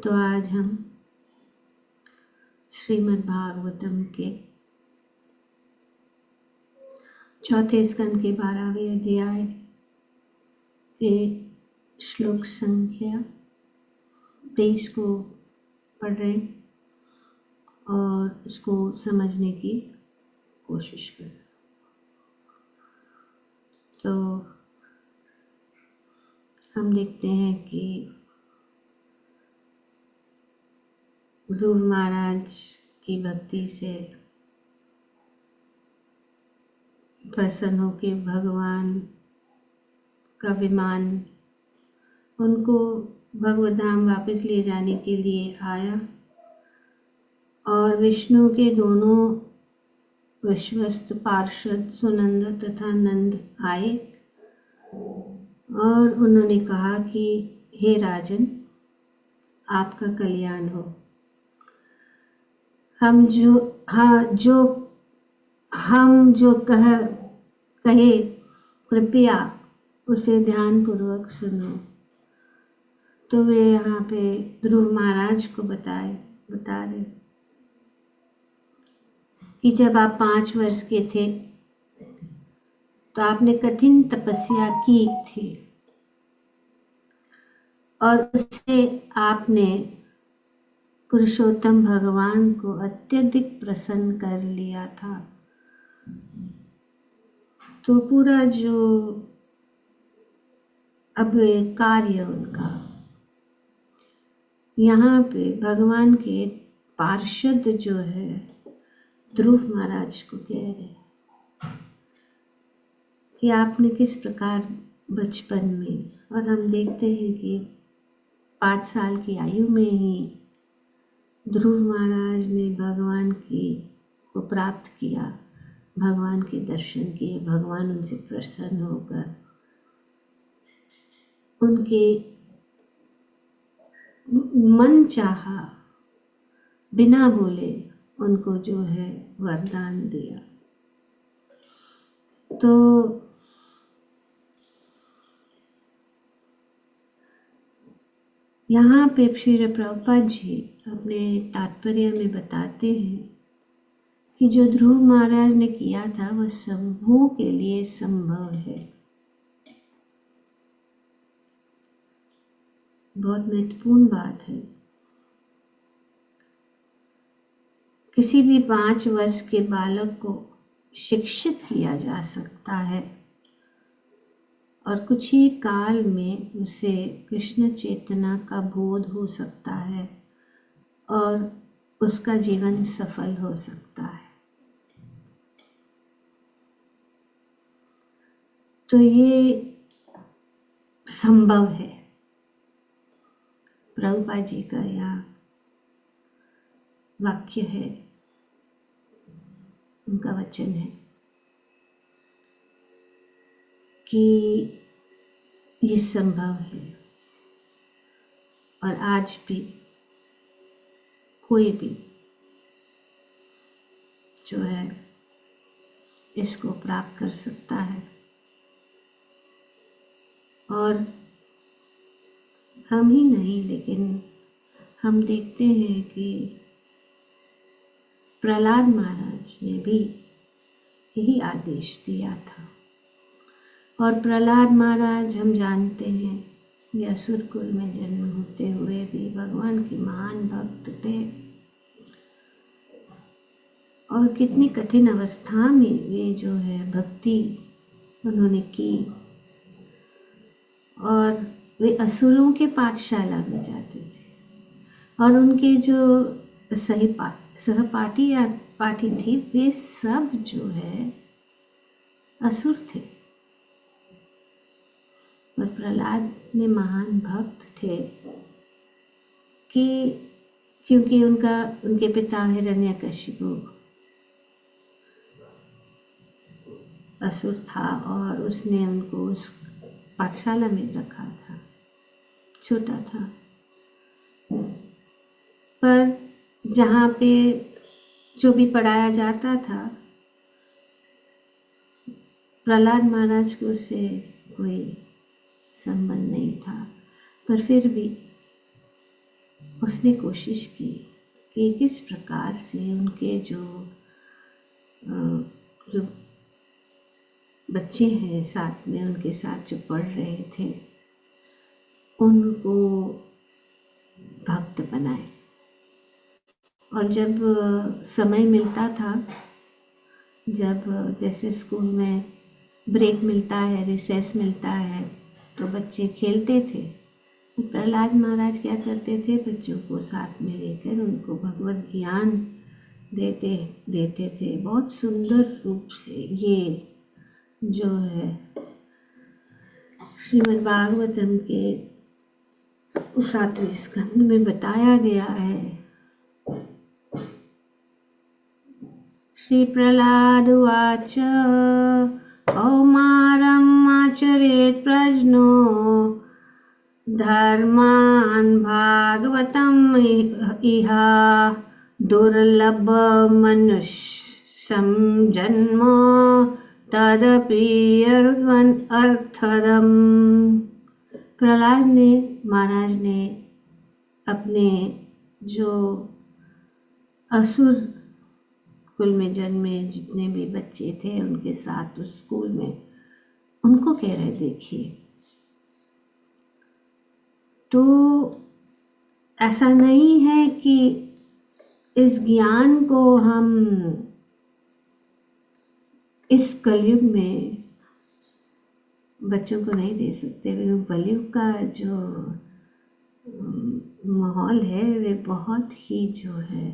तो आज हम श्रीमद् भागवतम के चौथे स्कंद के 12वें अध्याय के श्लोक संख्या 23 को पढ़ रहे और उसको समझने की कोशिश कर। तो हम देखते हैं कि ध्रुव महाराज की भक्ति से प्रसन्न होकर भगवान का विमान उनको भगवत धाम वापस ले जाने के लिए आया और विष्णु के दोनों विश्वस्त पार्षद सुनंद तथा नंद आए और उन्होंने कहा कि हे राजन, आपका कल्याण हो। हम जो कहे कृपया उसे ध्यान पूर्वक सुनो। तो वे यहाँ पे ध्रुव महाराज को बता रहे कि जब आप 5 वर्ष के थे तो आपने कठिन तपस्या की थी और उससे आपने पुरुषोत्तम भगवान को अत्यधिक प्रसन्न कर लिया था। तो पूरा जो अब कार्य उनका यहाँ पे भगवान के पार्षद जो है ध्रुव महाराज को कह रहे कि आपने किस प्रकार बचपन में, और हम देखते हैं कि 5 साल की आयु में ही ध्रुव महाराज ने भगवान को प्राप्त किया, भगवान के दर्शन किए, भगवान उनसे प्रसन्न होकर उनके मन चाहा बिना बोले उनको जो है वरदान दिया। तो यहाँ पे श्री प्रभुपाद जी अपने तात्पर्य में बताते हैं कि जो ध्रुव महाराज ने किया था वह सबों के लिए संभव है। बहुत महत्वपूर्ण बात है। किसी भी 5 वर्ष के बालक को शिक्षित किया जा सकता है और कुछ ही काल में उसे कृष्ण चेतना का बोध हो सकता है और उसका जीवन सफल हो सकता है। तो ये संभव है। प्रभुपाद जी का यह वाक्य है, उनका वचन है कि ये संभव है और आज भी कोई भी जो है इसको प्राप्त कर सकता है। और हम ही नहीं, लेकिन हम देखते हैं कि प्रहलाद महाराज ने भी यही आदेश दिया था। और प्रहलाद महाराज हम जानते हैं ये असुर कुल में जन्म होते हुए भी भगवान के महान भक्त थे और कितनी कठिन अवस्था में वे जो है भक्ति उन्होंने की और वे असुरों के पाठशाला में जाते थे और उनके जो सहपाठी या पाठी थी वे सब जो है असुर थे। और प्रहलाद में महान भक्त थे कि क्योंकि उनके पिता हिरण्यकशिपु असुर था और उसने उनको उस पाठशाला में रखा था। छोटा था पर जहाँ पे जो भी पढ़ाया जाता था प्रहलाद महाराज को उससे कोई संबंध नहीं था। पर फिर भी उसने कोशिश की कि किस प्रकार से उनके जो बच्चे हैं साथ में, उनके साथ जो पढ़ रहे थे, उनको भक्त बनाए। और जब समय मिलता था, जब जैसे स्कूल में ब्रेक मिलता है, रिसेस मिलता है, तो बच्चे खेलते थे। प्रहलाद महाराज क्या करते थे, बच्चों को साथ में लेकर उनको भगवत ज्ञान देते थे। बहुत सुंदर रूप से ये जो है श्रीमद् भागवतम के 7वें स्कंद में बताया गया है। श्री प्रहलाद उवाच कौमारम् आचरेत् प्रज्ञो धर्मान् भागवतम् इह दुर्लभमनुष्यं जन्म तदपि अर्थदम्। प्रहलाद महाराज ने अपने जो असुर कुल में जन्मे जितने भी बच्चे थे उनके साथ उस स्कूल में, उनको कह रहे देखिए, तो ऐसा नहीं है कि इस ज्ञान को हम इस कलयुग में बच्चों को नहीं दे सकते। कलयुग का जो माहौल है वे बहुत ही जो है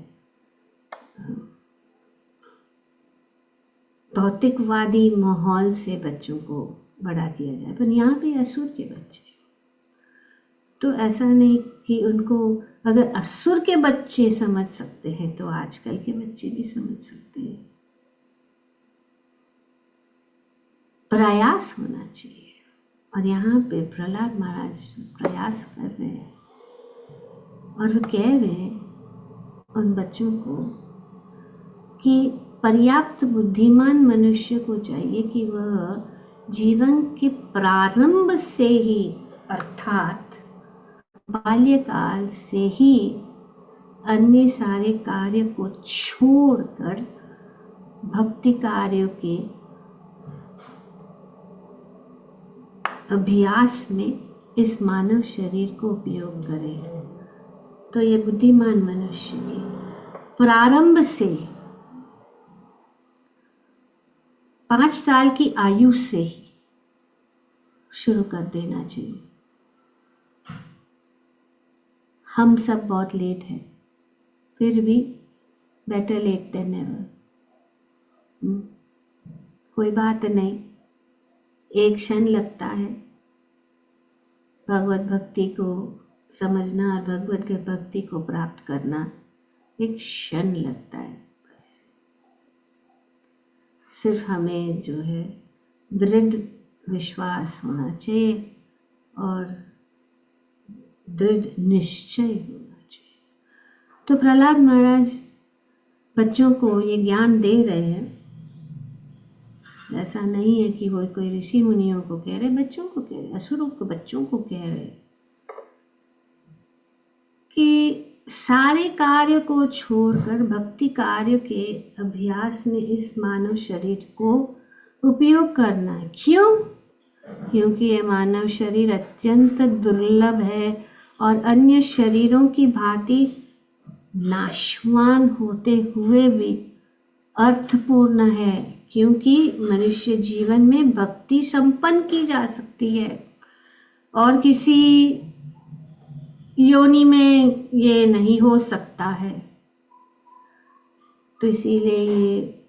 भौतिकवादी माहौल से बच्चों को बड़ा किया जाए। पर यहाँ पे असुर के बच्चे, तो ऐसा नहीं कि उनको, अगर असुर के बच्चे समझ सकते हैं तो आजकल के बच्चे भी समझ सकते हैं। प्रयास होना चाहिए। और यहाँ पे प्रहलाद महाराज प्रयास कर रहे हैं और वो कह रहे हैं उन बच्चों को कि पर्याप्त बुद्धिमान मनुष्य को चाहिए कि वह जीवन के प्रारंभ से ही, अर्थात बाल्यकाल से ही अन्य सारे कार्य को छोड़कर भक्ति कार्यों के अभ्यास में इस मानव शरीर को उपयोग करें। तो ये बुद्धिमान मनुष्य की प्रारंभ से 5 साल की आयु से ही शुरू कर देना चाहिए। हम सब बहुत लेट हैं, फिर भी बेटर लेट देन नेवर। कोई बात नहीं, एक क्षण लगता है भगवत भक्ति को समझना और भगवत के भक्ति को प्राप्त करना, एक क्षण लगता है बस। सिर्फ हमें जो है दृढ़ विश्वास होना चाहिए और दृढ़ निश्चय होना चाहिए। तो प्रहलाद महाराज बच्चों को ये ज्ञान दे रहे हैं। ऐसा नहीं है कि वो कोई ऋषि मुनियों को कह रहे, बच्चों को कह रहे, असुरों को बच्चों को कह रहे कि सारे कार्य को छोड़कर भक्ति कार्य के अभ्यास में इस मानव शरीर को उपयोग करना है। क्यों? क्योंकि ये मानव शरीर अत्यंत दुर्लभ है और अन्य शरीरों की भांति नाशवान होते हुए भी अर्थपूर्ण है। क्योंकि मनुष्य जीवन में भक्ति संपन्न की जा सकती है और किसी योनि में ये नहीं हो सकता है। तो इसीलिए ये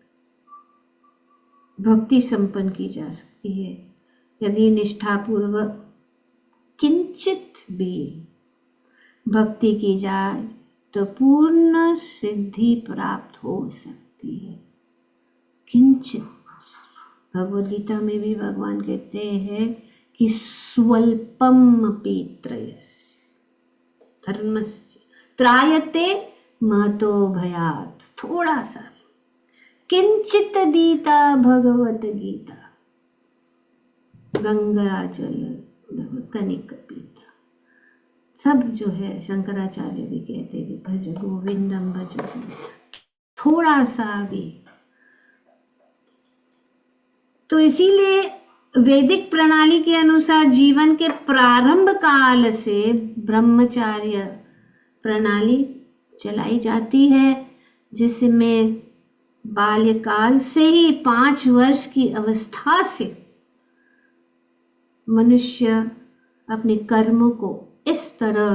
भक्ति संपन्न की जा सकती है यदि निष्ठापूर्वक किंचित भी भक्ति की जाए तो पूर्ण सिद्धि प्राप्त हो सकती है। किंचित। भगवद गीता में भी भगवान कहते हैं कि स्वल्पम अपि त्रयस्य धर्मस्य त्रायते महतो भयात्। थोड़ा सा किंचित दीता भगवत गीता गंगा जल कनिक पीता। सब जो है शंकराचार्य भी कहते हैं कि भज गोविंदम भज गोविंदम, थोड़ा सा भी। तो इसीलिए वैदिक प्रणाली के अनुसार जीवन के प्रारंभ काल से ब्रह्मचार्य प्रणाली चलाई जाती है, जिसमें बाल्यकाल से ही 5 वर्ष की अवस्था से मनुष्य अपने कर्मों को इस तरह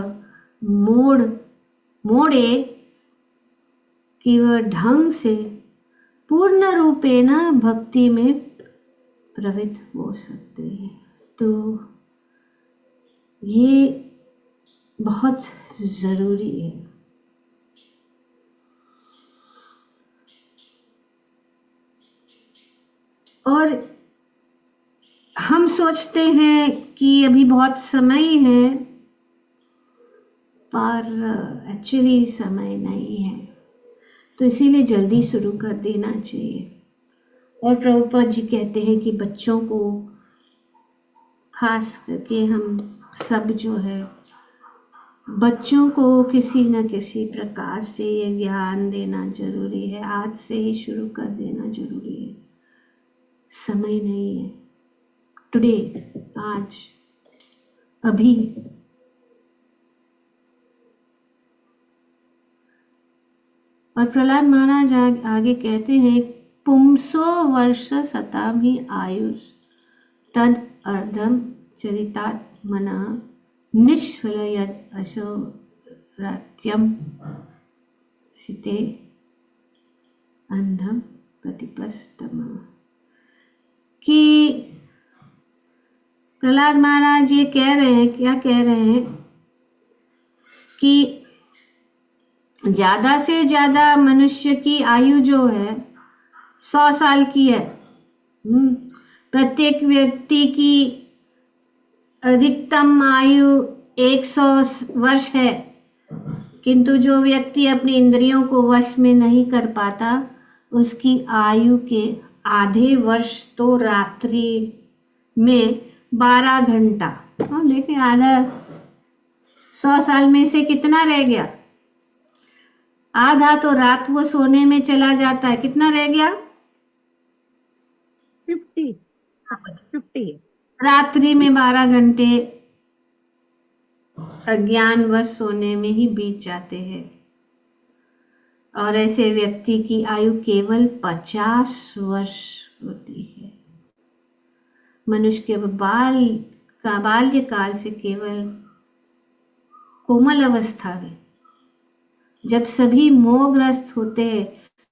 मोड़े कि वह ढंग से पूर्ण रूपेण भक्ति में प्रवृत्त हो सकते हैं। तो ये बहुत जरूरी है। और हम सोचते हैं कि अभी बहुत समय है, पर एक्चुअली समय नहीं है, तो इसीलिए जल्दी शुरू कर देना चाहिए। और प्रभुपाद जी कहते हैं कि बच्चों को, खास करके हम सब जो है, बच्चों को किसी न किसी प्रकार से ये ज्ञान देना जरूरी है। आज से ही शुरू कर देना जरूरी है। समय नहीं है, टुडे, आज, अभी। और प्रहलाद महाराज आगे कहते हैं, पुंसो वर्ष शताभि आयुष तद अर्धम चरितात्मना निष्फलयद अशोरात्यम सिते अंधम प्रतिपस्तम। कि प्रहलाद महाराज ये कह रहे हैं, क्या कह रहे हैं कि ज्यादा से ज्यादा मनुष्य की आयु जो है 100 साल की है। प्रत्येक व्यक्ति की अधिकतम आयु 100 वर्ष है, किंतु जो व्यक्ति अपनी इंद्रियों को वश में नहीं कर पाता, उसकी आयु के आधे वर्ष तो रात्रि में 12 घंटा। देखिए, आधा 100 साल में से कितना रह गया? आधा तो रात वो सोने में चला जाता है। कितना रह गया? 50। रात्रि में 12 घंटे अज्ञानवश सोने में ही बीत जाते हैं। और ऐसे व्यक्ति की आयु केवल 50 वर्ष होती है। मनुष्य के बाल्यकाल से केवल कोमल अवस्था में, जब सभी मोहग्रस्त होते हैं,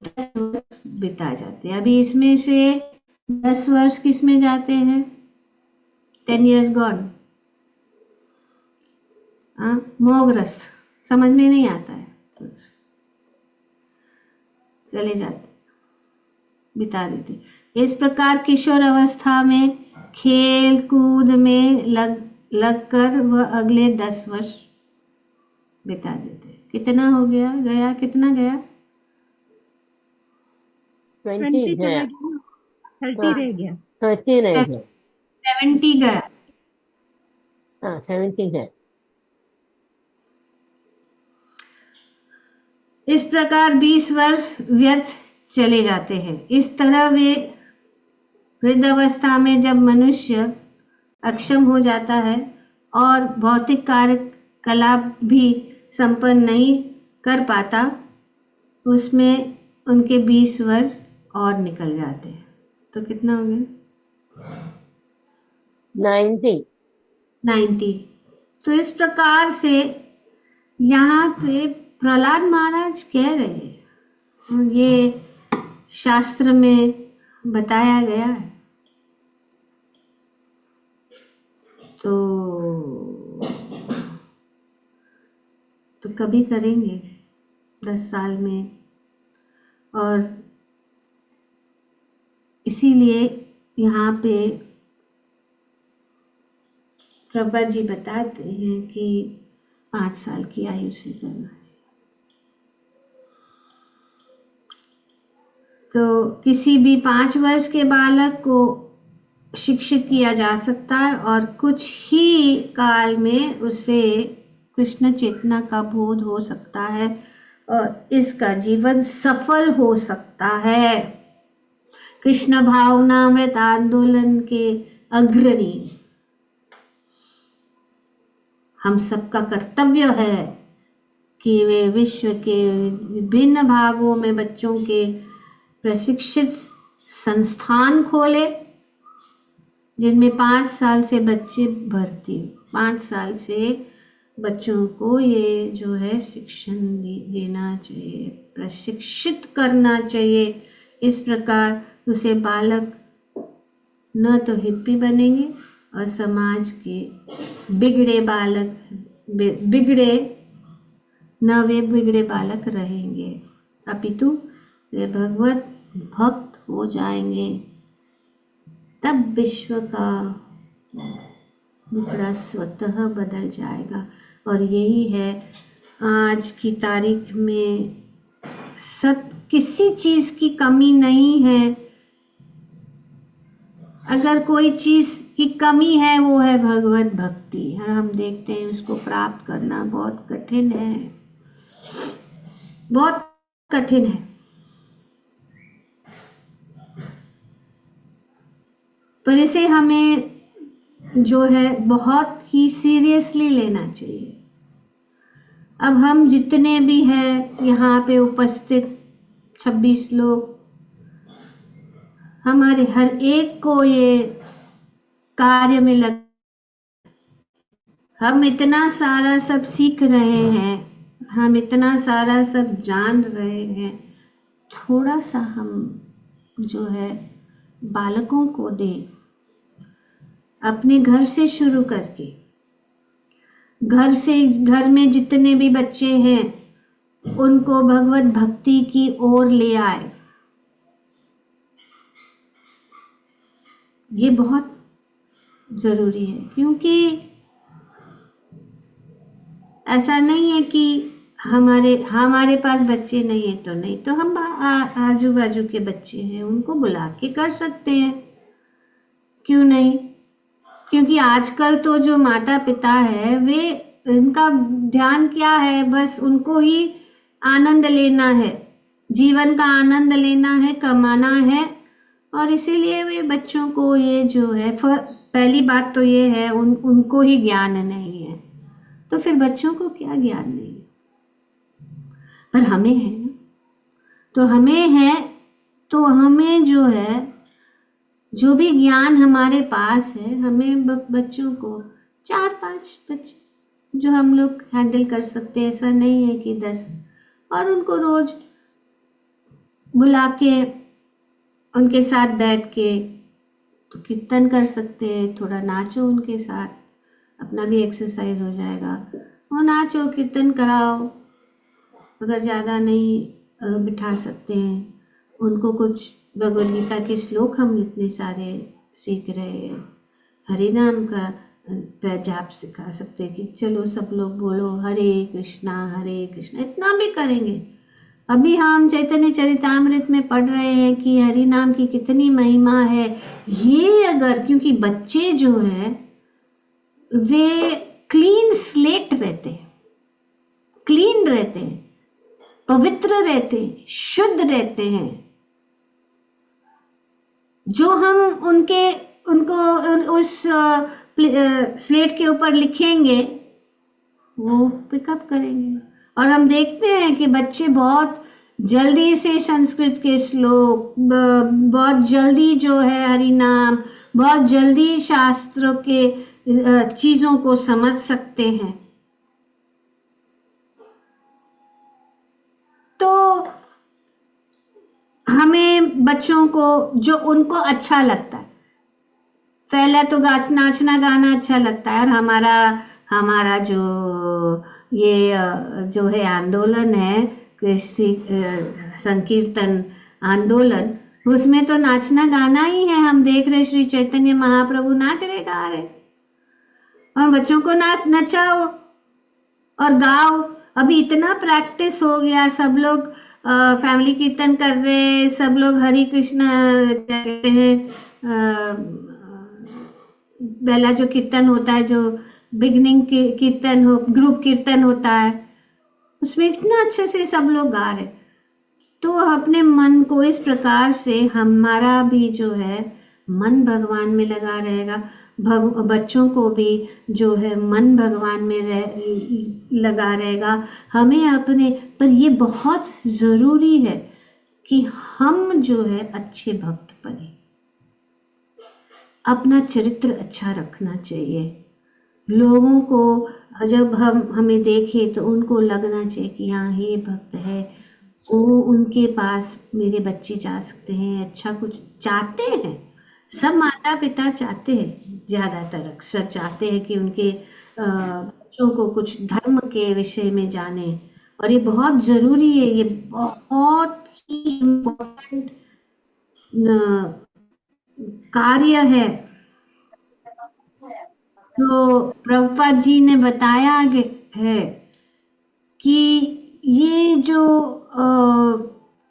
10 वर्ष बिता जाते हैं। अभी इसमें से 10 वर्ष किस में जाते हैं? 10 years gone। मोहग्रस्त, समझ में नहीं आता है, कुछ चले जाते, बिता देते। इस प्रकार किशोर अवस्था में खेल कूद में लग कर वह अगले 10 वर्ष बिता देते। कितना हो गया? कितना गया? 20 गया, 30 रह गया, 30 रह गया, 70 गया। 70 है। इस प्रकार 20 वर्ष व्यर्थ चले जाते हैं। इस तरह वे वृद्धावस्था में जब मनुष्य अक्षम हो जाता है और भौतिक कार्यकलाप भी संपन्न नहीं कर पाता, उसमें उनके 20 वर्ष और निकल जाते हैं। तो कितना हो गया? 90। तो इस प्रकार से यहाँ पे प्रहलाद महाराज कह रहे हैं, ये शास्त्र में बताया गया है। तो कभी करेंगे 10 साल में। और इसीलिए यहाँ पे प्रभुपाद जी बताते हैं कि 5 साल की आयु से करना चाहिए। तो किसी भी 5 वर्ष के बालक को शिक्षित किया जा सकता है और कुछ ही काल में उसे कृष्ण चेतना का बोध हो सकता है और इसका जीवन सफल हो सकता है। कृष्ण भावनामृत आंदोलन के अग्रणी हम सबका कर्तव्य है कि वे विश्व के विभिन्न भागों में बच्चों के प्रशिक्षित संस्थान खोले, जिनमें 5 साल से बच्चे भर्ती, 5 साल से बच्चों को ये जो है शिक्षण देना चाहिए, प्रशिक्षित करना चाहिए। इस प्रकार उसे बालक न तो हिप्पी बनेंगे और समाज के बिगड़े बालक रहेंगे, अपितु वे भगवत भक्त हो जाएंगे। तब विश्व का मुखड़ा स्वतः बदल जाएगा। और यही है आज की तारीख में, सब किसी चीज की कमी नहीं है। अगर कोई चीज की कमी है वो है भगवत भक्ति, और हम देखते हैं उसको प्राप्त करना बहुत कठिन है, बहुत कठिन है। पर इसे हमें जो है बहुत ही सीरियसली लेना चाहिए। अब हम जितने भी हैं यहाँ पे उपस्थित 26 लोग, हमारे हर एक को ये कार्य में लग, हम इतना सारा सब सीख रहे हैं, हम इतना सारा सब जान रहे हैं, थोड़ा सा हम जो है बालकों को दें, अपने घर से शुरू करके। घर में जितने भी बच्चे हैं उनको भगवत भक्ति की ओर ले आए। ये बहुत जरूरी है, क्योंकि ऐसा नहीं है कि हमारे पास बच्चे नहीं है तो नहीं, तो हम आजू बाजू के बच्चे हैं उनको बुला के कर सकते हैं, क्यों नहीं। क्योंकि आजकल तो जो माता पिता है वे, इनका ध्यान क्या है, बस उनको ही आनंद लेना है, जीवन का आनंद लेना है, कमाना है। और इसीलिए वे बच्चों को ये जो है, पहली बात तो ये है उनको ही ज्ञान नहीं है, तो फिर बच्चों को क्या ज्ञान नहीं है। पर हमें है ना, तो हमें जो है, जो भी ज्ञान हमारे पास है, हमें बच्चों को 4-5 बच्चे जो हम लोग हैंडल कर सकते हैं, ऐसा नहीं है कि 10, और उनको रोज बुला के उनके साथ बैठ के तो कीर्तन कर सकते हैं, थोड़ा नाचो उनके साथ, अपना भी एक्सरसाइज हो जाएगा। वो नाचो, कीर्तन कराओ, अगर ज़्यादा नहीं बिठा सकते हैं उनको, कुछ भगवद गीता के श्लोक हम इतने सारे सीख रहे हैं, हरि नाम का जाप सिखा सकते हैं कि चलो सब लोग बोलो हरे कृष्णा, इतना भी करेंगे। अभी हम चैतन्य चरितामृत में पढ़ रहे हैं कि हरि नाम की कितनी महिमा है। ये अगर, क्योंकि बच्चे जो है वे क्लीन स्लेट रहते हैं, क्लीन रहते हैं, पवित्र रहते हैं, शुद्ध रहते हैं। जो हम उनको उस स्लेट के ऊपर लिखेंगे वो पिकअप करेंगे। और हम देखते हैं कि बच्चे बहुत जल्दी से संस्कृत के श्लोक, बहुत जल्दी जो है हरि नाम, बहुत जल्दी शास्त्रों के चीजों को समझ सकते हैं। तो हमें बच्चों को जो उनको अच्छा लगता है, पहले तो नाचना गाना अच्छा लगता है, और हमारा जो ये जो है आंदोलन है, कृषि संकीर्तन आंदोलन, उसमें तो नाचना गाना ही है। हम देख रहे श्री चैतन्य महाप्रभु नाच रहे, गा रहे, और बच्चों को नचाओ और गाओ। अभी इतना प्रैक्टिस हो गया, सब लोग फैमिली कीर्तन कर रहे, सब लोग हरि कृष्ण कहते हैं, पहला जो कीर्तन होता है, जो बिगनिंग कीर्तन हो, ग्रुप कीर्तन होता है, उसमें इतना अच्छे से सब लोग गा रहे। तो अपने मन को इस प्रकार से हमारा भी जो है मन भगवान में लगा रहेगा, बच्चों को भी जो है मन भगवान में लगा रहेगा। हमें अपने पर ये बहुत जरूरी है कि हम जो है अच्छे भक्त बने, अपना चरित्र अच्छा रखना चाहिए। लोगों को जब हमें देखे तो उनको लगना चाहिए कि हाँ ये भक्त है, वो उनके पास मेरे बच्चे जा सकते हैं, अच्छा कुछ चाहते हैं। सब माता पिता चाहते हैं, ज्यादातर अक्सर चाहते हैं कि उनके बच्चों को कुछ धर्म के विषय में जाने, और ये बहुत जरूरी है, ये बहुत ही इम्पोर्टेंट कार्य है। तो प्रभुपाद जी ने बताया है कि ये जो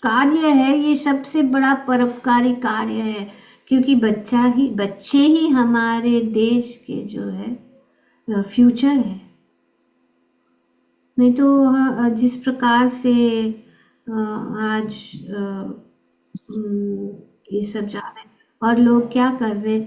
कार्य है ये सबसे बड़ा परोपकारी कार्य है, क्योंकि बच्चे ही हमारे देश के जो है फ्यूचर है। नहीं तो जिस प्रकार से आज ये सब जा रहे हैं, और लोग क्या कर रहे,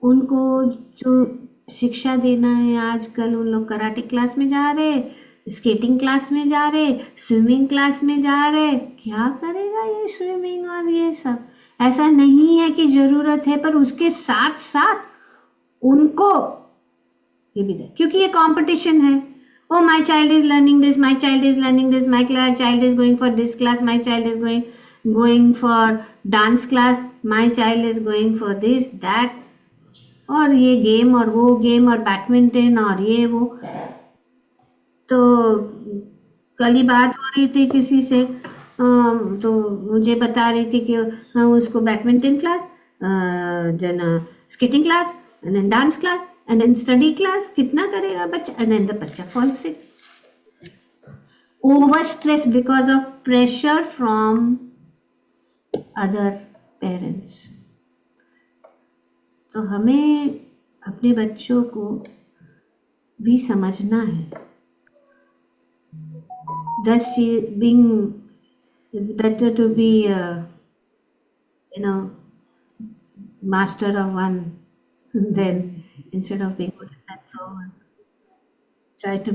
उनको जो शिक्षा देना है, आजकल उन लोग कराटे क्लास में जा रहे, स्केटिंग क्लास में जा रहे, स्विमिंग क्लास में जा रहे। क्या करेगा ये स्विमिंग और ये सब? ऐसा नहीं है कि जरूरत है, पर उसके साथ साथ उनको ये भी दे, क्योंकि ये कंपटीशन है। Oh, my child is learning this, my child is learning this, my child is going for this class, my child is going for dance class, my child is going for this that, और ये game और वो game और badminton और ये वो। तो कल ही बात हो रही थी किसी से, तो मुझे बता रही थी कि उसको badminton class, then skating class, and then dance class, and then study class, कितना करेगा बच्चा? एंड देन द बच्चा falls sick, over stress because of pressure from other parents. तो हमें अपने बच्चों को भी समझना है। Thus, it's better to be, master of one than instead of being good at that. So try to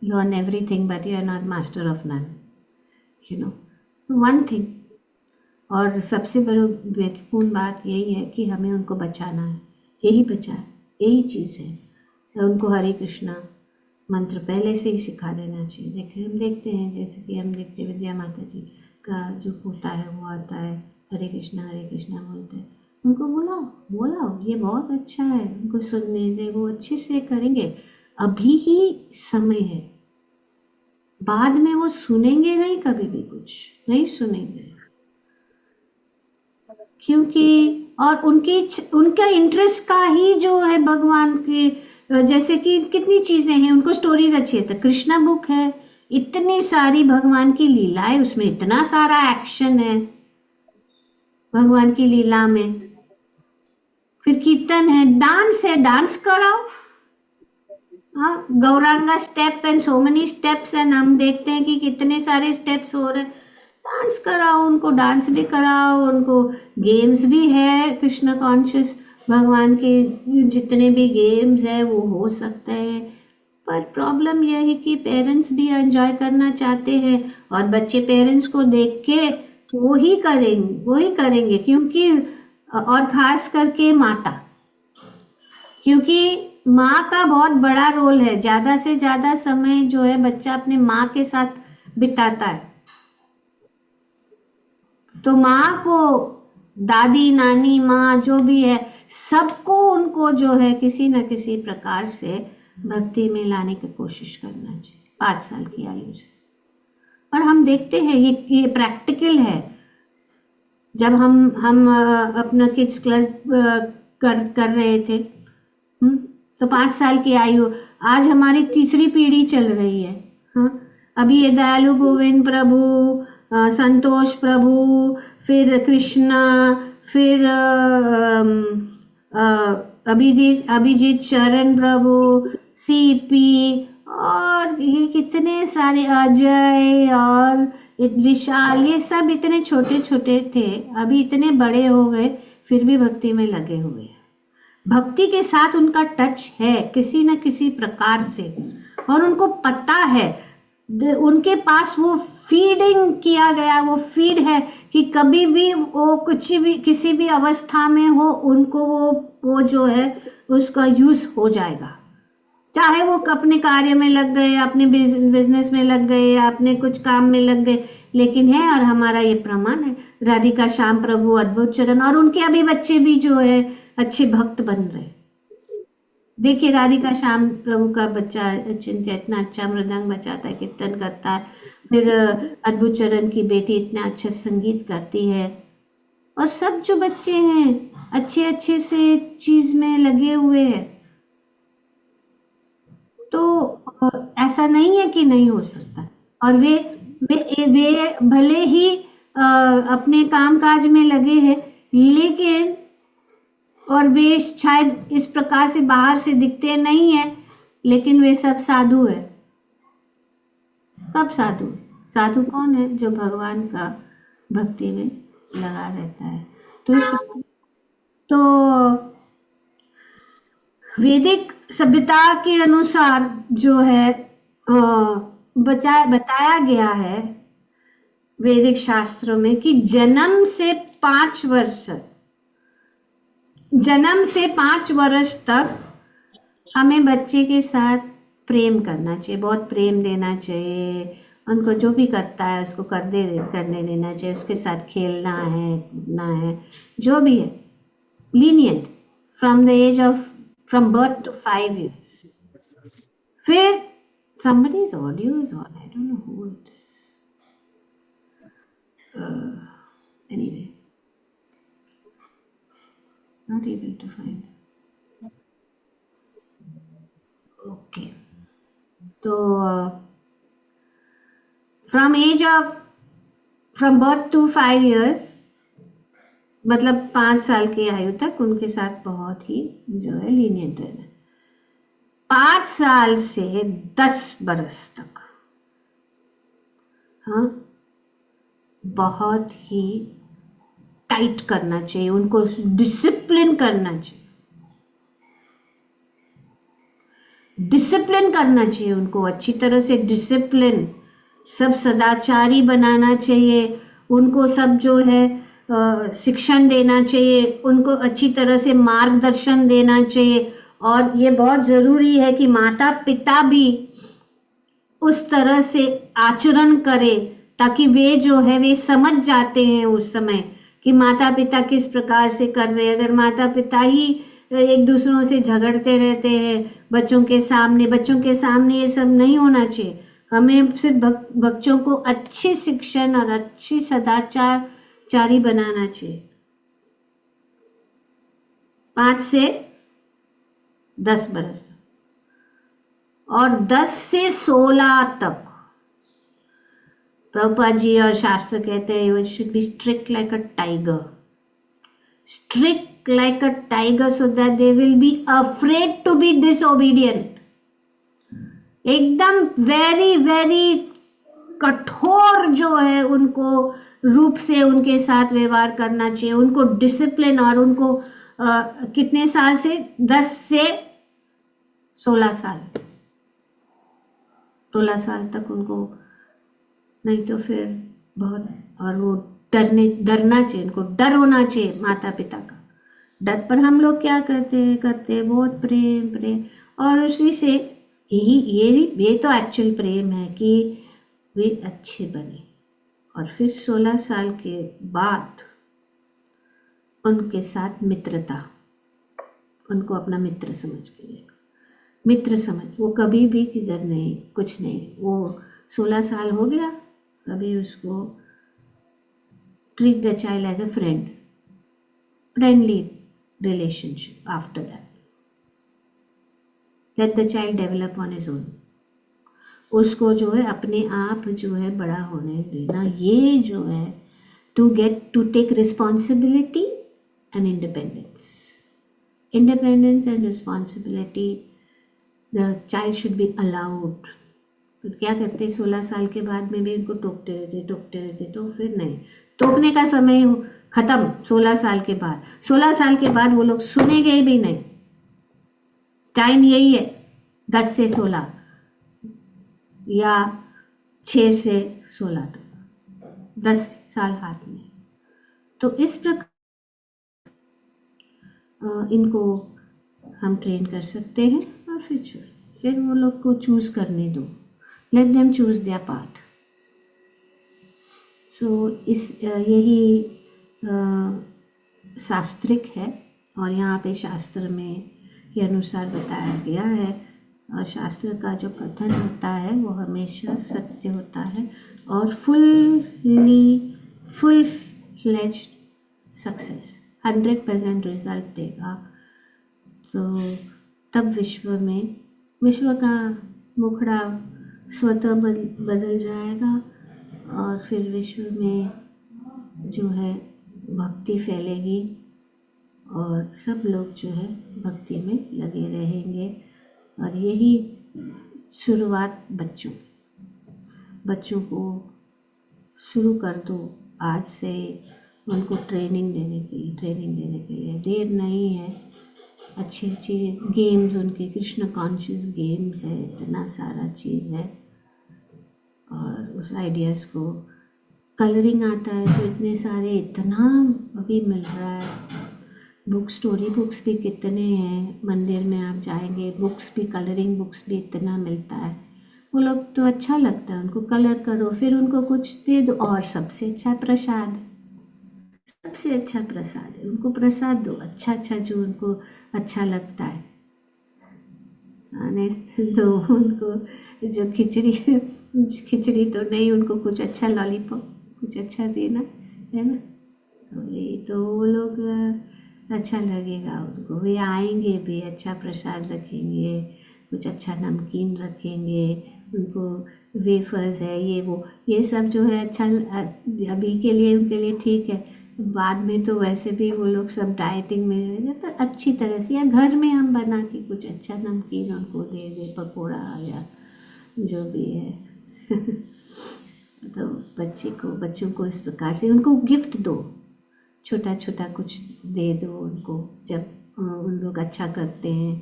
learn everything, but you are not master of none. One thing. और सबसे बड़ी महत्वपूर्ण बात यही है कि हमें उनको बचाना है, यही चीज़ है। उनको हरे कृष्णा मंत्र पहले से ही सिखा देना चाहिए। हम देखते हैं, जैसे कि हम देखते हैं विद्या माता जी का जो होता है वो आता है, हरे कृष्णा बोलते हैं। उनको बुलाओ, ये बहुत अच्छा है, उनको सुनने से वो अच्छे से करेंगे। अभी ही समय है, बाद में वो सुनेंगे नहीं, कभी भी कुछ नहीं सुनेंगे, क्योंकि और उनका इंटरेस्ट का ही जो है भगवान के, जैसे कि कितनी चीजें हैं, उनको स्टोरीज अच्छी है। तो कृष्णा बुक है, इतनी सारी भगवान की लीलाएं, उसमें इतना सारा एक्शन है भगवान की लीला में। फिर कीर्तन है, डांस कराओ। Gauranga step and so many steps, and हम देखते हैं कि कितने सारे स्टेप्स हो रहे हैं। डांस कराओ, उनको डांस भी कराओ, उनको गेम्स भी है, कृष्ण कॉन्शियस भगवान के जितने भी गेम्स है वो हो सकते हैं। पर प्रॉब्लम यह है कि पेरेंट्स भी एंजॉय करना चाहते हैं, और बच्चे पेरेंट्स को देख के वो ही करेंगे, क्योंकि और खास करके माता, क्योंकि माँ का बहुत बड़ा रोल है। ज्यादा से ज्यादा समय जो है बच्चा अपने माँ के साथ बिताता है। तो माँ को, दादी नानी माँ जो भी है, सबको उनको जो है किसी न किसी प्रकार से भक्ति में लाने की कोशिश करना चाहिए 5 साल की आयु से। और हम देखते हैं ये प्रैक्टिकल है। जब हम अपना किड्स क्लब कर रहे थे, तो 5 साल की आयु, आज हमारी तीसरी पीढ़ी चल रही है। अभी ये दयालु गोविंद प्रभु, संतोष प्रभु, फिर कृष्णा, फिर अभिजीत शरण प्रभु, सीपी, और ये कितने सारे, अजय और विशाल, ये सब इतने छोटे छोटे थे, अभी इतने बड़े हो गए, फिर भी भक्ति में लगे हुए हैं। भक्ति के साथ उनका टच है किसी न किसी प्रकार से, और उनको पता है, उनके पास वो फीडिंग किया गया, वो फीड है कि कभी भी वो कुछ भी किसी भी अवस्था में हो, उनको वो जो है उसका यूज हो जाएगा। चाहे वो अपने कार्य में लग गए, अपने बिजनेस में लग गए, या अपने कुछ काम में लग गए, लेकिन है, और हमारा ये प्रमाण है, राधिका श्याम प्रभु अद्भुत चरण, और उनके अभी बच्चे भी जो है अच्छे भक्त बन रहे। देखिए राधिका श्याम प्रभु का बच्चा चिंत्य इतना अच्छा मृदंग बजाता है, कीर्तन करता है, फिर अद्भुत चरण की बेटी इतना अच्छा संगीत करती है, और सब जो बच्चे हैं अच्छे अच्छे से चीज में लगे हुए हैं। तो ऐसा नहीं है कि नहीं हो सकता, और वे भले ही अपने कामकाज में लगे हैं, लेकिन और वे शायद इस प्रकार से बाहर से दिखते नहीं है, लेकिन वे सब साधु है। सब साधु। साधु कौन है? जो भगवान का भक्ति में लगा रहता है। तो वैदिक सभ्यता के अनुसार जो है बताया गया है वैदिक शास्त्रों में कि जन्म से 5 वर्ष तक हमें बच्चे के साथ प्रेम करना चाहिए, बहुत प्रेम देना चाहिए उनको, जो भी करता है उसको करने देना चाहिए, उसके साथ खेलना है, कूदना है, जो भी है, lenient from birth to 5 years. फिर somebody's audio is on, I don't know who it is. Anyway, not able to find. Okay. So from birth to 5 years, मतलब 5 साल की आयु तक उनके साथ बहुत ही जो है लीनियंट रहना। 5 साल से 10 बरस तक, हाँ, बहुत ही टाइट करना चाहिए उनको, डिसिप्लिन करना चाहिए, उनको अच्छी तरह से डिसिप्लिन, सब सदाचारी बनाना चाहिए उनको, सब जो है शिक्षण देना चाहिए उनको, अच्छी तरह से मार्गदर्शन देना चाहिए, और ये बहुत जरूरी है कि माता पिता भी उस तरह से आचरण करे, ताकि वे जो है वे समझ जाते हैं उस समय कि माता पिता किस प्रकार से कर रहे हैं। अगर माता पिता ही एक दूसरों से झगड़ते रहते हैं बच्चों के सामने ये सब नहीं होना चाहिए। हमें सिर्फ बच्चों को अच्छी शिक्षण और अच्छी सदाचारी बनाना चाहिए। 5 से 10 बरस और 10 से 16 तक प्रभुपाद जी और शास्त्र कहते हैं you should be strict like a tiger, so that they will be afraid to be disobedient. एकदम वेरी वेरी कठोर जो है उनको रूप से उनके साथ व्यवहार करना चाहिए, उनको डिसिप्लिन, और उनको कितने साल से? 10 से 16 साल, 16 साल तक उनको, नहीं तो फिर बहुत, और वो डरना चाहिए, उनको डर होना चाहिए माता पिता का डर। पर हम लोग क्या करते बहुत प्रेम, और उसी से ये तो एक्चुअल प्रेम है कि वे अच्छे बने। और फिर 16 साल के बाद उनके साथ मित्रता, उनको अपना मित्र समझ के, वो कभी भी किधर नहीं, कुछ नहीं, वो 16 साल हो गया, अभी उसको treat the child as a friendly relationship. After that, let the child develop on his own. उसको जो है अपने आप जो है बड़ा होने देना, ये जो है to take responsibility and independence. Independence and responsibility the child should be allowed. तो क्या करते 16 साल के बाद में भी इनको टोकते रहते, तो फिर नहीं, टोकने का समय खत्म 16 साल के बाद। 16 साल के बाद वो लोग सुनेंगे भी नहीं। टाइम यही है 10 से 16 या 6 से 16 तक, 10 साल हाथ में। तो इस प्रकार इनको हम ट्रेन कर सकते हैं और फिर वो लोग को चूज करने दो, let them choose their path. So इस यही शास्त्रिक है, और यहाँ पे शास्त्र में के अनुसार बताया गया है, और शास्त्र का जो कथन होता है वो हमेशा सत्य होता है और फुल फ्लेज्ड सक्सेस 100% रिजल्ट देगा। तो तब विश्व का मुखड़ा स्वतः बदल जाएगा, और फिर विश्व में जो है भक्ति फैलेगी, और सब लोग जो है भक्ति में लगे रहेंगे। और यही शुरुआत बच्चों को शुरू कर दो आज से, उनको ट्रेनिंग देने के लिए देर नहीं है। अच्छी गेम्स, उनके कृष्ण कॉन्शियस गेम्स है, इतना सारा चीज़ है। और उस आइडियाज़ को कलरिंग आता है तो इतने सारे, इतना अभी मिल रहा है। स्टोरी बुक्स भी कितने हैं, मंदिर में आप जाएंगे बुक्स भी, कलरिंग बुक्स भी इतना मिलता है। वो लोग तो अच्छा लगता है, उनको कलर करो, फिर उनको कुछ दे दो। और सबसे अच्छा प्रसाद है, उनको प्रसाद दो अच्छा जो उनको अच्छा लगता है। तो उनको जो खिचड़ी तो नहीं, उनको कुछ अच्छा लॉलीपॉप, कुछ अच्छा देना है ना। तो वो लोग अच्छा लगेगा उनको, वे आएंगे भी, अच्छा प्रसाद रखेंगे, कुछ अच्छा नमकीन रखेंगे, उनको वेफर्स है ये सब जो है अच्छा अभी के लिए उनके लिए ठीक है। बाद में तो वैसे भी वो लोग सब डाइटिंग में रहेंगे, तो अच्छी तरह से, या घर में हम बना के कुछ अच्छा नमकीन उनको दे दे, पकौड़ा या जो भी है। तो बच्चों को इस प्रकार से उनको गिफ्ट दो, छोटा कुछ दे दो उनको। जब उन लोग अच्छा करते हैं,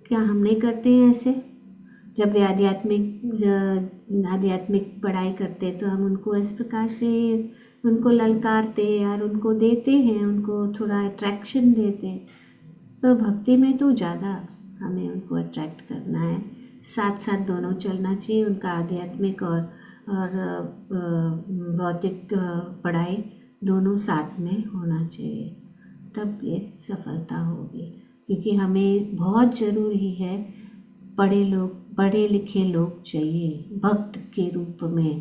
क्या हम नहीं करते हैं ऐसे? जब वे आध्यात्मिक पढ़ाई करते हैं तो हम उनको इस प्रकार से उनको ललकारते और उनको देते हैं, उनको थोड़ा अट्रैक्शन देते हैं। तो भक्ति में तो ज़्यादा हमें उनको अट्रैक्ट करना है, साथ साथ दोनों चलना चाहिए, उनका आध्यात्मिक और भौतिक पढ़ाई दोनों साथ में होना चाहिए, तब ये सफलता होगी। क्योंकि हमें बहुत ज़रूरी है पढ़े लिखे लोग चाहिए भक्त के रूप में,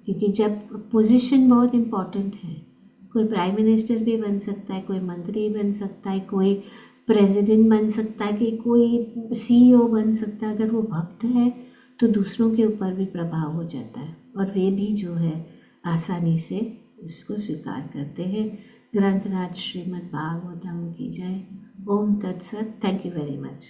क्योंकि जब पोजीशन बहुत इम्पोर्टेंट है। कोई प्राइम मिनिस्टर भी बन सकता है, कोई मंत्री बन सकता है, कोई प्रेसिडेंट बन सकता है, कि कोई CEO बन सकता है। अगर वो भक्त है तो दूसरों के ऊपर भी प्रभाव हो जाता है, और वे भी जो है आसानी से इसको स्वीकार करते हैं। ग्रंथराज श्रीमद् भागवतम की जय। ओम तत्सत। Thank you very much.